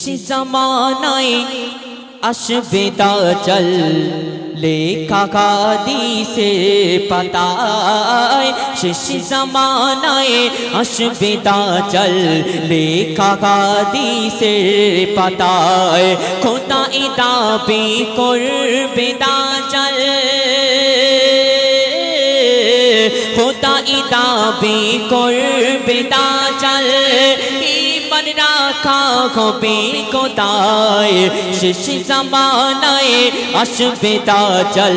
ज़मानाए আসবে দাজ্জাল লেখা হাদিসে পাতায় শেষ জামানায় আসবে দাজ্জাল লেখা হাদিসে পাতায় খোদাই দাবি করবে দাজ্জাল খোদাই দাবি করবে দাজ্জাল ইমান রাখা হবে কোথায় শেষ জামানায় আসবে দাজ্জাল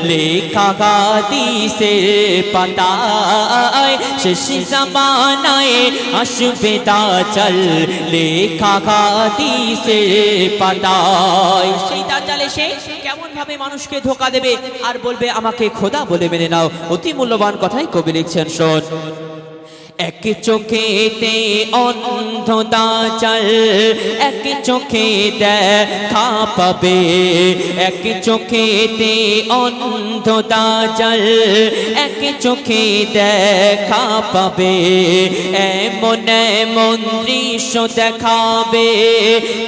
লেখা হাদিসে পাতায় শেষ জামানায় আসবে দাজ্জাল লেখা হাদিসে পাতায় সেই দাজ্জাল এসে কেমন ভাবে মানুষকে ধোঁকা দেবে আর বলবে আমাকে খোদা বলে মেনে নাও অতি মূল্যবান কথাই কবি লিখছেন শোন এক চোখেতে অন্ধ দাজ্জাল এক চোখে দেখা পাবে এক চোখেতে অন্ধ দাজ্জাল এক চোখে দেখা পাবে এমন এমন দৃশ্য দেখাবে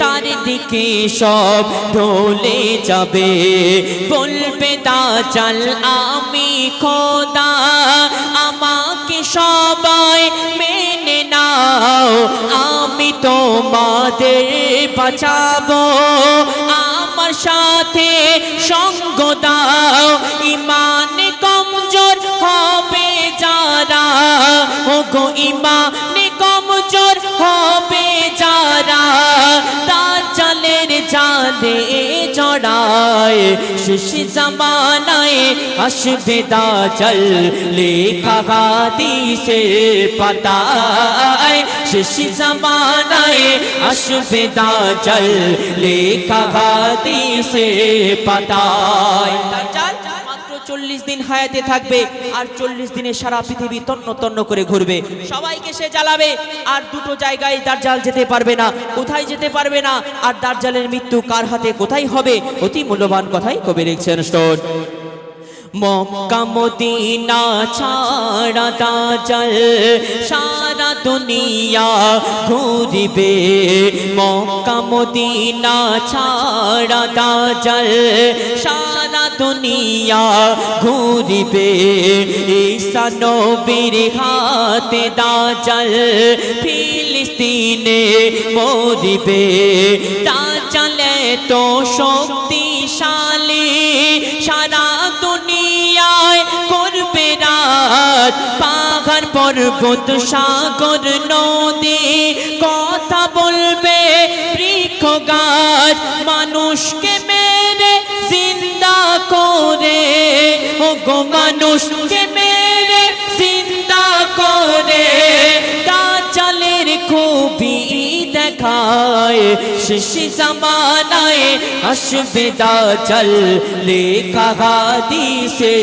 তার দিকে সব ঢলে যাবে বলবে দাজ্জাল আমি খোদা আমাকে সবাই মেনে নাও আমি তোমাদের বাঁচাবো আমার সাথে সঙ্গ দাও ইমানে কমজোর হবে যারা ওগো ইমানে কমজোর হবে যারা দাজ্জালের জালে জড়ায় শেষ জামানায় আসবে দাজ্জাল লেখা হাদিসে পাতায় শেষ জামানায় আসবে দাজ্জাল লেখা হাদিসে পাতায় দাজ্জাল মাত্র 40 দিন হায়াতে থাকবে আর 40 দিনে সারা পৃথিবী তন্ন তন্ন করে ঘুরবে সবাইকে সে জ্বালাবে আর দুটো জায়গায় দাজ্জাল যেতে পারবে না কোথায় যেতে পারবে না আর দাজ্জালের মৃত্যু কার হাতে কোথায় হবে অতি মূল্যবান কথাই কবি লিখছেন শোন মক্কা মদিনা ছাড়া দাজ্জাল সারা দুনিয়া ঘুরিবে মক্কা মদিনা ছাড়া দাজ্জাল সারা দুনিয়া ঘুরিবে ঈসা নবীর হাতে দাজ্জাল ফিলিস্তিনে মরিবে দাজ্জাল তো শক্তিশালী সারা দুনিয়ায় করবে রাত পাহাড় পর্বত সাগর নদী কথা বলবে বৃক্ষ গাছ মানুষকে মেরে জিন্দা করে ওগো মানুষকে মেরে জিন্দা করে দাজ্জালের খুবই দেখায় শেষ জামানায় আসবে দাজ্জাল লেখা হাদিসে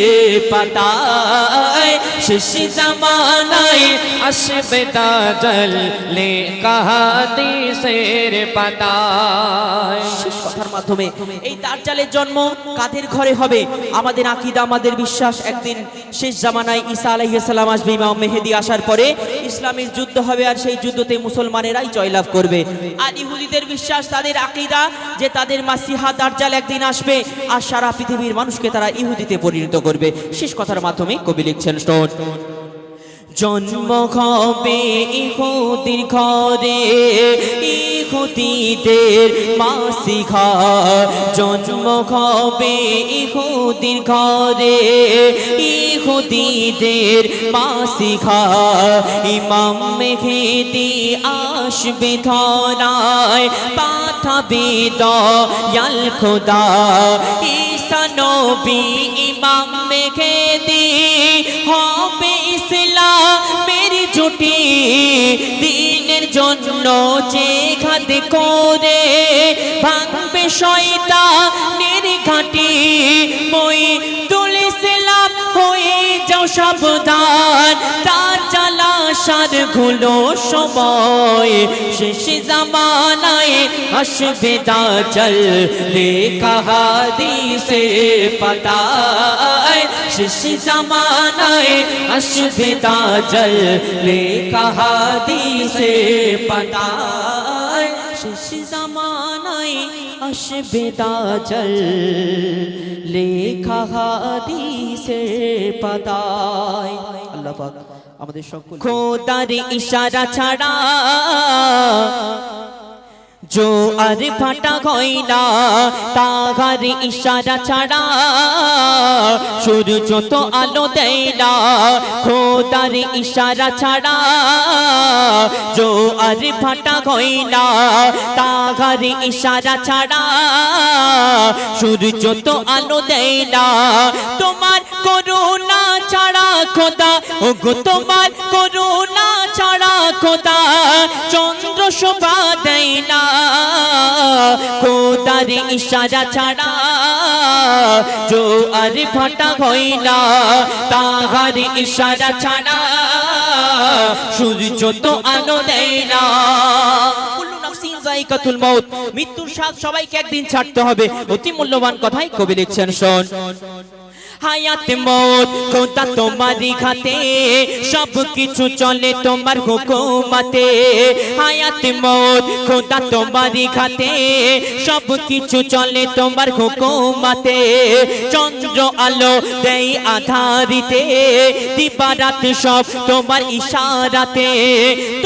পাতায় শেষ জামানায় আসবে দাজ্জাল লেখা হাদিসের পাতায় শেষ কথার মাধ্যমে এই দাজ্জালের জন্ম কাদের ঘরে হবে আমাদের আকীদা আমাদের বিশ্বাস একদিন শেষ জামানায় ঈসা আলাইহিস সালাম আসবে ইমাম মেহেদী আসার পরে ইসলামের যুদ্ধ হবে আর সেই যুদ্ধতে মুসলমানেরাই জয়লাভ করবে আর ইহুদিদের বিশ্বাস তাদের আকীদা যে তাদের মাসিহা দাজ্জাল একদিন আসবে আর সারা পৃথিবীর মানুষকে তারা ইহুদিতে পরিণত করবে শেষ কথার মাধ্যমে কবি লিখছেন শোন জন্ম হবে ইহুদির ঘরে ইহুদিদের মাসিহা জন্ম হবে ইহুদির ঘরে ইহুদিদের মাসিহা ইমাম মেহেদী আসবে ধরায় পাঠাবে দয়াল খোদা ঈসা নবী ইমাম মেহেদী হবে ইসলামের জুটি দিনের জন্য জিহাদ করে ভাঙবে শয়তানের ঘাঁটি মঈদুল ইসলাম হয়ে যাও সাবধান দাজ্জাল আসার গুলো সময় শেষ জামানায় আসবে দাজ্জাল লেখা হাদিসে পাতায় শেষ জামানায় আসবে দাজ্জাল লেখা হাদিসে পাতায় শেষ জামানায় জামানায় আসবে দাজ্জাল লেখা হাদিসের পাতায়। আল্লাহ পাক আমাদের সকল খোদার ইশারা ছাড়া जो আর ফাটা হয় না, তাহার ইশারা ছাড়া সূর্য তো আলো দেয় না। খোদার ইশারা ছাড়া जो আর ফাটা হয় না, তাহার ইশারা ছাড়া সূর্য তো আলো দেয় না। তোমার করুণা ছাড়া খোদা, ওগো তোমার করুণা ছাড়া খোদা চন্দ্র শোভা দেয় না। খোদার ইশারা ছাড়া जो আর ফাটা হয় না, তাহার ইশারা ছাড়া সূর্য তো আলো দেয় না। কুল্লু নাফসিন যায়িকাতুল মাউত, মৃত্যুর স্বাদ সবাইকে একদিন ছাড়তে হবে। অতি মূল্যবান কথাই কবি লিখছেন, শোন। হায়াত মৌত খোদা তোমারই হাতে, সব কিছু চলে তোমার হুকুমতে। হায়াত মৌত খোদা তোমারই হাতে, সব কিছু চলে তোমার হুকুমতে। চন্দ্র আলো দেয় আধারিতে, দিবারাত সব তোমার ইশারাতে।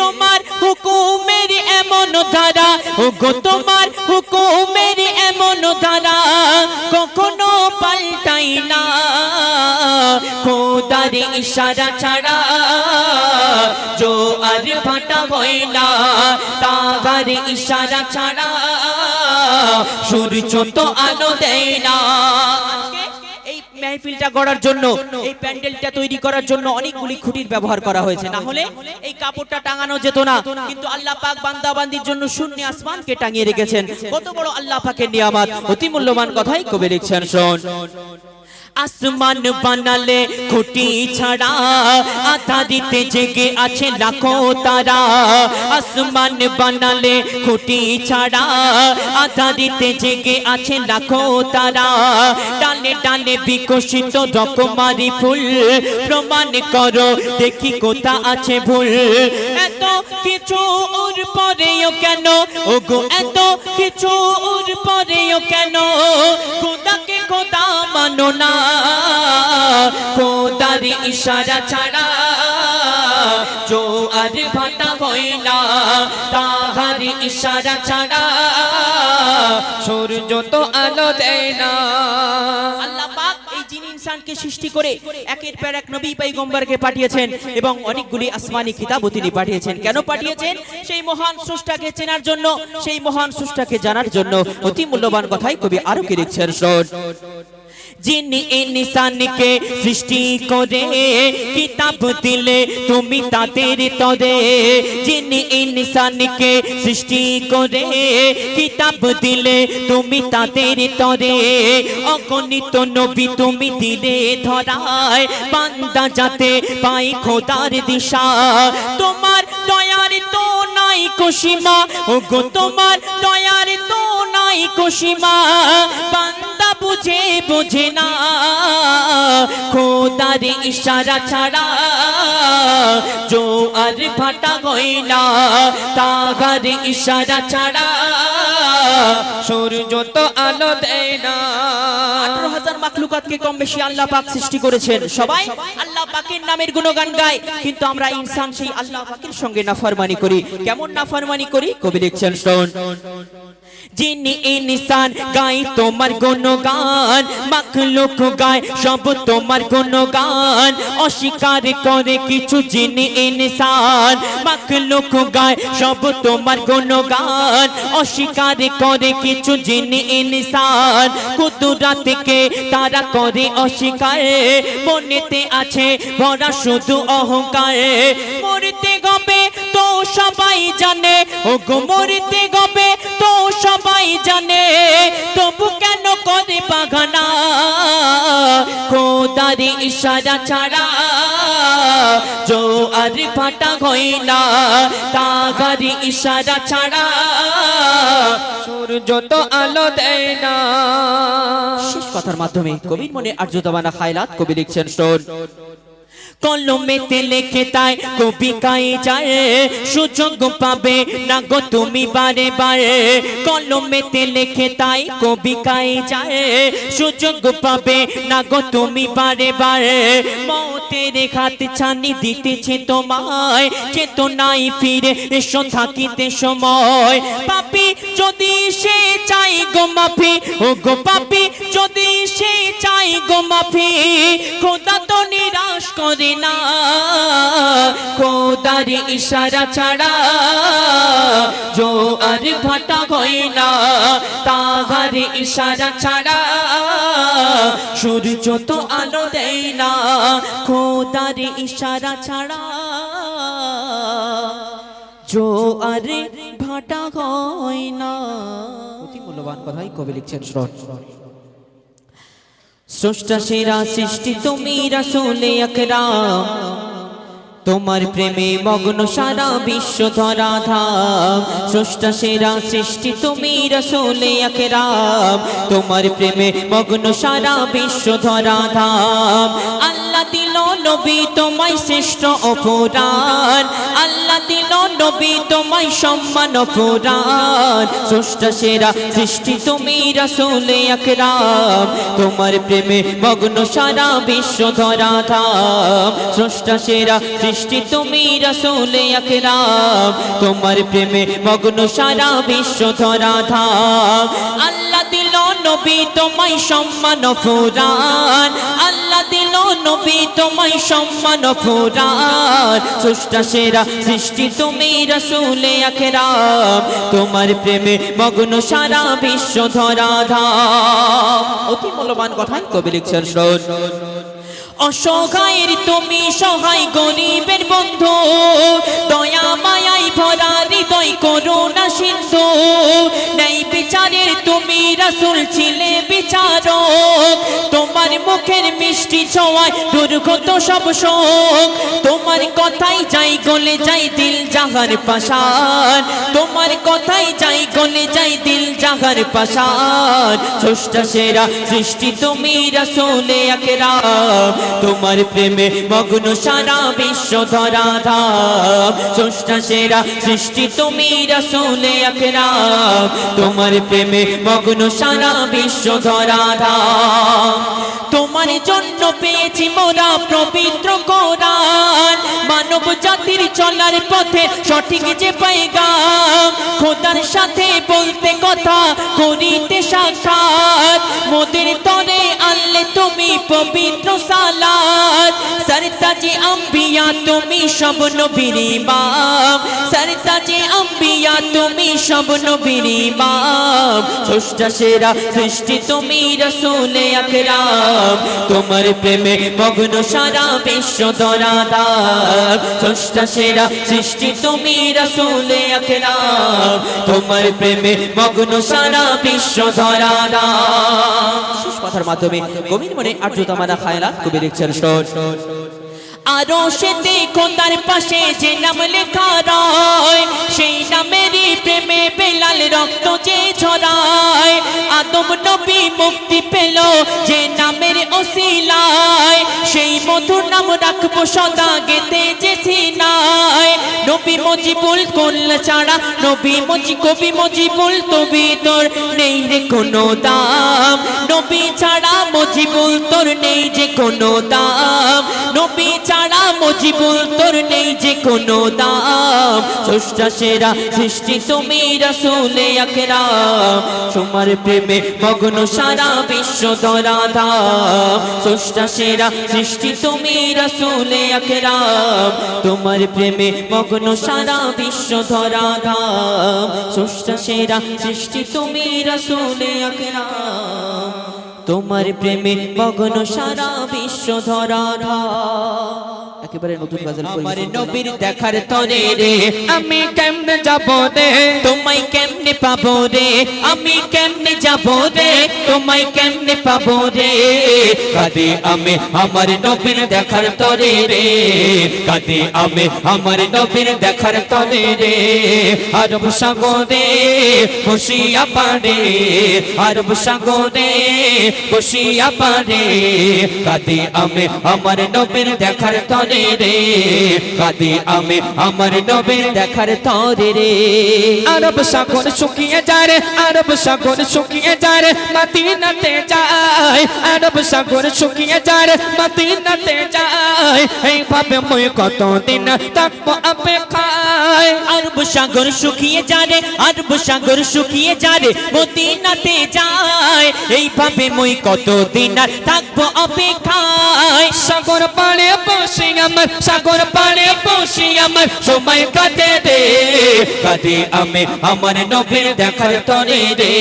তোমার হুকুমের এমন ধারা, ওগো তোমার হুকুমের এমন ধারা কখনো পাল্টাই না। খোদার ইশারা ছাড়া जो আর ফাটা হয় না, তাহার ইশারা ছাড়া সূর্য তো আলো দেয় না। এই মেহফিলটা গড়ার জন্য, এই প্যান্ডেলটা তৈরি করার জন্য অনেকগুলি খুঁটির ব্যবহার করা হয়েছে, না হলে এই কাপড়টা টাঙানো যেত না। কিন্তু আল্লাহ পাক বান্দা বান্দির জন্য শূন্য আসমানকে টাঙিয়ে রেখেছেন। কত বড় আল্লাহ পাকের নিয়ামত, অতি মূল্যবান কথাই কবি লিখছেন, শোন। আসমান বানালে খুঁটি ছাড়া, আধারিতে জেগে আছে লাখো তারা। আসমান বানালে খুঁটি ছাড়া, আধারিতে জেগে আছে লাখো তারা। ডালে ডালে বিকশিত রকমারি ফুল, প্রমাণ করো দেখি কোথা আছে ভুল। এত কিছু ওর পরেও কেন, ওগো এত কিছু ওর পরেও কেন খোদাকে খোদা মানো না। খোদার ইশারা ছাড়া जो আর ফাটা হয় না, তাহার ইশারা ছাড়া সূর্য তো আলো দেয় না। আল্লাহ পাক এই জিন ইনসানকে সৃষ্টি করে একের পর এক নবী পয়গম্বরকে পাঠিয়েছেন এবং অনেকগুলি আসমানি কিতাবও তিনি পাঠিয়েছেন। কেন পাঠিয়েছেন? সেই মহান স্রষ্টাকে চেনার জন্য, সেই মহান স্রষ্টাকে জানার জন্য। অতি মূল্যবান কথাই কবি আরো কি লিখছেন, শোন। जिन इंसान के सृष्टि करे किताब दिले तुमी तादेर तोरे। जिन इंसान के सृष्टि करे किताब दिले तुमी तादेर तोरे। अगणित नबी तुमी दिले धराय, बांदा जाते पाई खोदार दिशा। तुम्हार दयार तो नाई कोशिमा, ओगो तुम्हार दयार तो नाई कोशिमा। बांदा बुझे बुझे ना, খোদার ইশারা ছাড়া जो আর ফাটা হয় না, তাহার ইশারা ছাড়া সূর্য তো আলো দেয় না। 18,000 মাখলুকাতকে কম বেশি আল্লাহ পাক সৃষ্টি করেছেন। সবাই আল্লাহ পাকের নামের গুণগান গায়, কিন্তু আমরা ইনসান সেই আল্লাহ পাকের সঙ্গে নাফরমানি করি। কেমন নাফরমানি করি? কবি লিখছেন, শোন। जिन इंसान गाय तोमार गुणगान, मखलुक गाय सब तोमार गुणगान। अस्वीकार करे किछु जिन इंसान, मखलुक गाय सब तोमार गुणगान। अस्वीकार करे किछु जिन इंसान, कुदरत के तारा करे अस्वीकार। मनेते आछे भरा शुधु अहंकार। मरते गबे तो सबाई जाने, ओगो मरते गबे तो সবাই জানে, তবু কেন করে বাগানা। খোদার ইশারা ছাড়া जो আর ফাটা হয় না, তাহার ইশারা ছাড়া সূর্য তো আলো দেয় না। শেষ কথার মাধ্যমে কবির মনে আর্যতাবানা খায়লাত কবি লিখছেন, শোন। কলমেতে লেখে তাই কবিতায় যায় সুযোগ পাবে না গো তুমি বারে বারে কলমেতে লেখে তাই কবিতায় যায় সুযোগ পাবে না গো তুমি বারে বারে মতের হাত ছানি দিতেছে তোমায় চেতনায় ফিরে এসো থাকিতে সময় পাপী যদি সে চাই গো মাফি ও গো পাপী যদি সে চাই গো মাফি খোদা তো নিরাশ করে না খোদার ইশারা ছাড়া জোয়ার ভাটা হয় না তাহার ইশারা ছাড়া সূর্য তো আলো দেয় না খোদার ইশারা ছাড়া জোয়ার ভাটা হয় না। অতি মূল্যবান কথাই কবি লিখছেন শ্রোত স্রষ্টা সেরা সৃষ্টি তুমি রাসূলে আকরাম তোমার প্রেমে মগ্ন সারা বিশ্ব ধরাধাম স্রষ্টা সেরা সৃষ্টি তুমি রাসূলে আকরাম তোমার প্রেমে মগ্ন সারা বিশ্ব ধরাধাম আল্লাহ দিল নবী তোমায় শ্রেষ্ঠ অপরাণ আল্লাহ দিল নবী তোমায় সম্মান অপরাণ স্রষ্টা সেরা সৃষ্টি তুমি রাসূলে আকরাম তোমার প্রেমে মগ্ন সারা বিশ্ব ধরাধাম স্রষ্টা সেরা সৃষ্টি তুমি রাসূলে আকরাম তোমার প্রেমে মগ্ন সারা বিশ্ব ধরাধাম আল্লাহ দিল নবী তোমায় সম্মান অপরাণ আল্লাহ দিল নবী তোমায় সম্মান অপরাণ স্রষ্টা সেরা সৃষ্টি তুমি রাসূলে আকরাম তোমার প্রেমে মগ্ন সারা বিশ্ব ধরাধাম। অতি মূল্যবান কথাই কবি লিখছেন শ্রোত অসহায়ের তুমি সহায় গরিবের বন্ধু দয়া মায়ায় ভরা হৃদয় করুণা সিন্ধু নাই বিচারের তুমি রাসূল ছিলে বিচারক তোমার মুখের মিষ্টি ছোঁয়ায় দুর্গত সব শোক তোমার কথাই যাই গলে যাই দিল জাহার পাশান তোমার কথাই যাই গলে যাই দিল জাহার পাশান স্রষ্টা সেরা সৃষ্টি তুমি রাসূলে আকরাম তোমার প্রেমে মগ্ন সারা বিশ্ব ধরাধাম স্রষ্টা সেরা সৃষ্টি তুমি রাসূলে আকরাম তোমার প্রেমে মগ্ন সারা বিশ্ব ধরাধাম তোমার জন্য পেয়েছি মোরা পবিত্র কোরআন মানব জাতির চলার পথে সঠিক যে পয়গাম খোদার সাথে বলতে কথা করিতে সাক্ষাৎ মোদের তরে আনলে তুমি পবিত্র সালাত সরতাজে আম্বিয়া তুমি সব নবীর ইমাম সরতাজে আম্বিয়া তুমি সব নবীর ইমাম স্রষ্টা সেরা সৃষ্টি তুমি রাসূলে আকরাম তোমার প্রেমে মগ্ন সারা বিশ্ব ধরাধাম স্রষ্টা সেরা সৃষ্টি তুমি রাসূলে আকরাম তোমার প্রেমে মগ্ন সারা বিশ্ব ধরাধাম। শেষ কথার মাধ্যমে কবির মনে আর্যতামানা খায়রাত কবি লিখছেন শ্রোত আরো সে দেখো তার পাশে যে নাম লেখা রয় সেই নামেরই প্রেমে বেলাল রক্ত যে ঝরায় আদম নবী মুক্তি পেল যে নামের ওসিলায় সেই মধুর নাম রাখবো সদা গেতে যে সিনায় নবী মুজিবুল কুল ছাড়া নবী কবি মুজিবুল তবি তোর নেই রে কোনো দাম নবী ছাড়া মুজিবুল তোর নেই যে কোনো দাম নবী ছাড়া মুজিবুল তোর নেই যে কোনো দাম স্রষ্টা সেরা সৃষ্টি তুমি রাসূলে আকরাম তোমার প্রেমে মগ্ন সারা বিশ্ব ধরাধাম স্রষ্টা সেরা সৃষ্টি তুমি রাসূলে আকরাম তোমার প্রেমে মগ্ন সারা বিশ্ব ধরাধাম স্রষ্টা সেরা সৃষ্টি তুমি রাসূলে আকরাম তোমার প্রেমে মগ্ন সারা বিশ্ব ধরাধাম। একেবারে নতুন গজল আমার নবীর দেখার তরে রে আমি কেমনে যাব রে তোমায় কেমনে পাবো রে আমি কেমনে যাব রে তোমায় কেমনে পাবো রে কাঁদে আমি আমার নবীর দেখার তরে রে কাঁদে আমি আমার নবীর দেখার তরে রে আরব সাগরে বসিয়া পারে আরব সাগরে বসিয়া পারে কাঁদে আমি আমার নবীর দেখার তরে রে কাঁদে আমি আমার নবীর দেখার তরে রে আরব সাগর শুকিয়ে যায় রে আরব সাগর শুকিয়ে যায় রে মদিনাতে যায় আরব সাগর শুকিয়ে যায় রে মদিনাতে যায় এইভাবে মই কতদিন থাকবো অপেক্ষায় আরব সাগর শুকিয়ে যায় আরব সাগর শুকিয়ে যায় মদিনাতে যায় এইভাবে মই কতদিন আর থাকবো অপেক্ষায় সাগর পাড়ে বসে আমার সাগর পাড়ে বসে আমার সময় কাটে রে কাঁদে আমি আমার নবীর দেখার তরে রে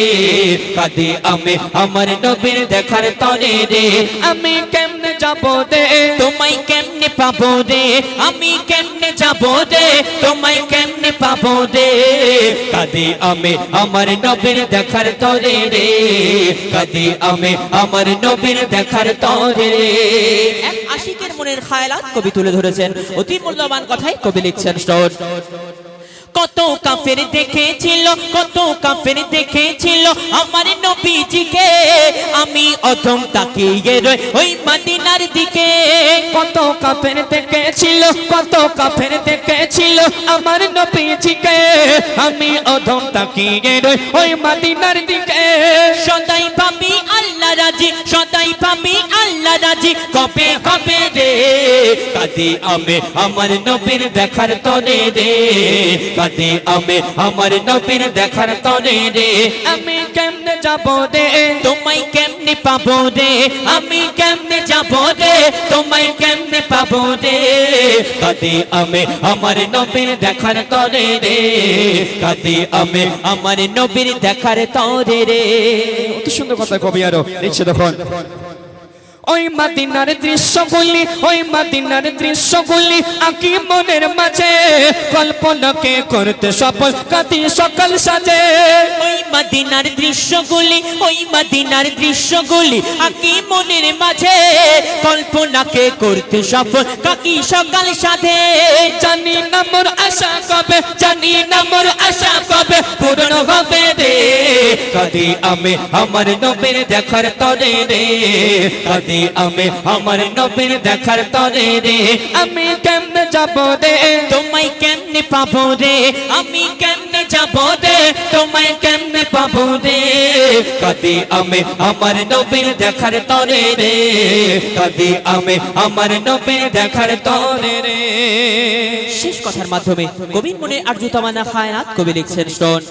কাঁদে আমি আমার নবীর দেখার তরে রে আমি কেমনে যাব রে তোমায় কেমনে পাবো রে আমি কেমনে যাব রে তোমায় কেমনে পাবো রে কাঁদে আমি আমার নবীর দেখার তরে রে কাঁদে আমি আমার নবীর দেখার তরে রে এক আশিকের মনের খায়ালাত কবি তুলে ধরেছেন অতি মূল্যবান কথাই কবি লিখছেন শোন কত কাফের দেখেছিল কত কাফের দেখেছিল আমার নবীজিকে আমি অথম তাকিয়ে রই ওই মদিনার দিকে কত কাফের দেখেছিল কত কাফের দেখেছিল আমার নবীজিকে আমি অথম তাকিয়ে রই ওই মদিনার দিকে সদাই পাবি আল্লাহ রাজি সদাই পাবি আল্লাহ রাজি কবে কবে রে কাঁদে আমি আমার নবীর দেখার তরে রে কাঁদে আমি আমার নবীর দেখার তরে রে আমি কেমনে যাব রে তোমায় কেমনে পাবো রে আমি কেমনে যাব রে তোমায় কেমনে পাবো রে কাঁদে আমি আমার নবীর দেখার তরে রে কাঁদে আমি আমার নবীর দেখার তরে রে অত সুন্দর কথা কবি আরো লিখছে তখন ওই মদিনার দৃশ্যগুলি ওই মদিনার দৃশ্যগুলি আঁকি মনের মাঝে কল্পনাকে করতে সফল কাঁদি সকাল সাজে ওই মদিনার দৃশ্যগুলি ওই মদিনার দৃশ্যগুলি আঁকি মনের মাঝে কল্পনাকে করতে সফল কাকি সকাল সাধে জানি না মোর আশা কবে জানি না মোর আশা কবে পূর্ণ হবে রে কাঁদি আমি আমার নবীর দেখার তরে রে কাঁদি আমি আমার নবীর দেখার তরে রে আমি কেমনে যাব রে তোমায় কেমনে পাবো রে আমি কেমনে যাব রে তোমায় কেমনে পাবো রে কাঁদি আমি আমার নবীর দেখার তরে রে কাঁদি আমি আমার নবীর দেখার তরে রে শেষ কথার মাধ্যমে কবির মনে আরজু তামান্না খায়রাত কবি লিখছেন শোন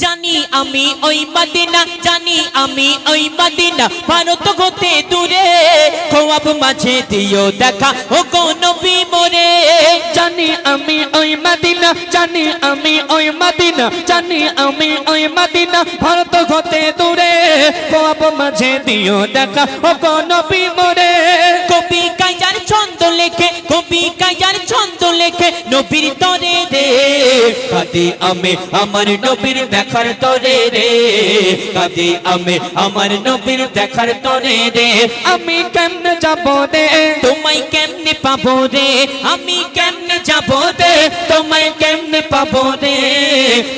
জানি আমি ওই মদিনা জানি আমি ওই মদিনা ভারত হতে দূরে খোয়াব মাঝে দিও দেখা ও গো নবী মোরে জানি আমি ওই মদিনা জানি আমি ওই মদিনা জানি আমি ওই মদিনা ভারত হতে দূরে খোয়াব মাঝে দিও দেখা ও গো নবী মোরে কবি কাইজার ছন্দ লেখে কবি কাইজার ছন্দ লেখে নবীর তরে রে কাঁদি আমি আমার নবীর দেখার তরে রে কাঁদি আমি আমার নবীর দেখার তরে রে আমি কেমনে যাব রে তোমায় কেমনে পাবো রে আমি কেমনে যাব রে তোমায় কেমনে পাবো রে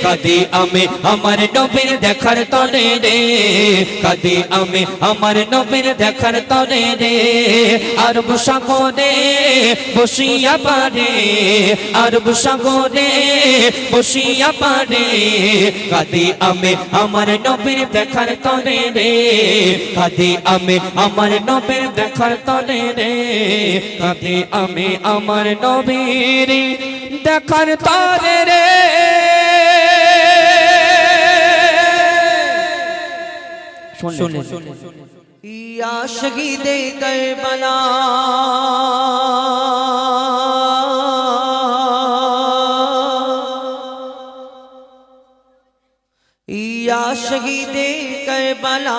কাঁদি আমি আমার নবীর দেখার তরে রে কাঁদি আমি আমার নবীর দেখার তরে রে আরব সাগরে বসিয়া পারে আরব সাগরে বসিয়া পারে কাঁদি আমি আমার নবীর দেখার তরে রে কাঁদি আমি আমার নবীর দেখার তরে রে কাঁদি আমি আমার নবীর দেখার তরে রে শুনলেন या शहीदे करबला या शहीदे करबला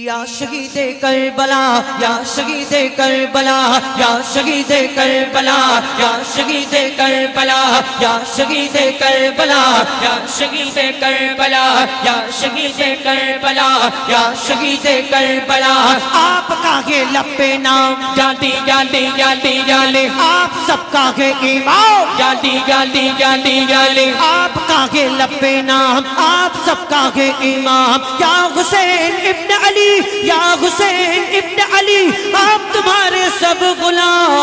یا شہید کربلا یا شہید کربلا یا شہید کربلا یا شہید کربلا یا شہید کربلا یا شہید کربلا یا شہید کربلا یا شہید کربلا آپ کا ہے لپے نام جاتی جاتی جاتی جالی آپ سب کا ہے امام جاتی جاتی جاتی جالی آپ کا ہے لپے نام آپ سب کا ہے امام یا حسین ابن علی یا حسین ابن علی آپ تمہارے سب غلام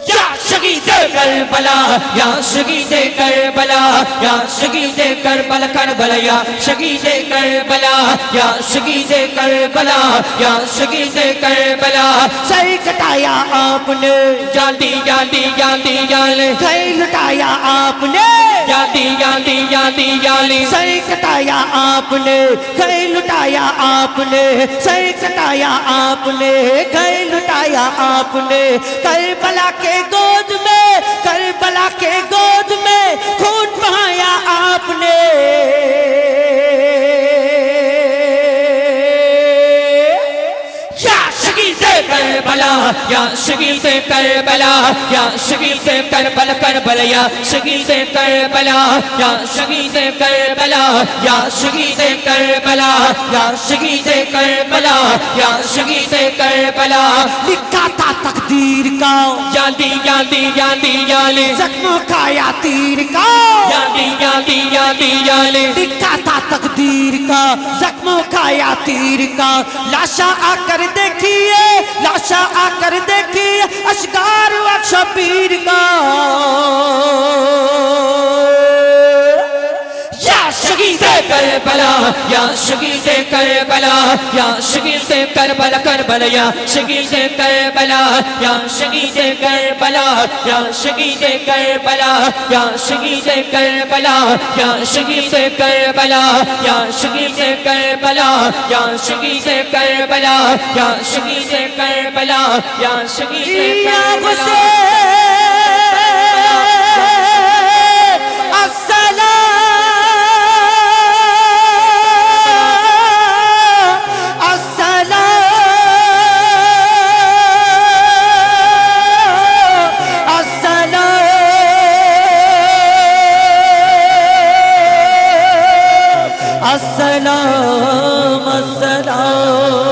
یا شہید کربلا یا شہید کربلا یا شہید کربلا کربلا یا شہید کربلا یا شہید کربلا یا شہید کربلا سر کٹایا آپ نے جاتی جاتی جاتی جالی گھر لٹایا آپ نے جاتی جاتی جاتی جالی سر کٹایا آپ نے گھر لٹایا آپ نے سر کٹایا آپ نے گھر لٹایا آپ نے کربلا کے گود میں کربلا کے گود میں خون بہایا آپ نے یا شہید کربلا یا شہید کربلا یا شہید کربلا کربلا یا شہید کربلا یا شہید کربلا یا شہید کربلا یا شہید کربلا یا شہید کربلا لکھا تھا تقدیر کا جاتی جاتی جاتی جالی زخموں کا یا تیر کا جاتی جاتی جاتی جالی لکھا تھا تقدیر کا زخموں کا یا تیر کا لاشا آ کر دیکھیے لاشا آ کر دیکھیے اشگار و شبیر کا یا شہید کربلا یا شہید کربلا یا شہید کربلا کربلا یا شہید کربلا یا شہید کربلا یا شہید کربلا یا شہید کربلا یا شہید کربلا یا شہید کربلا یا شہید کربلا یا شہید کربلا یا شہید یا کربلا السلام السلام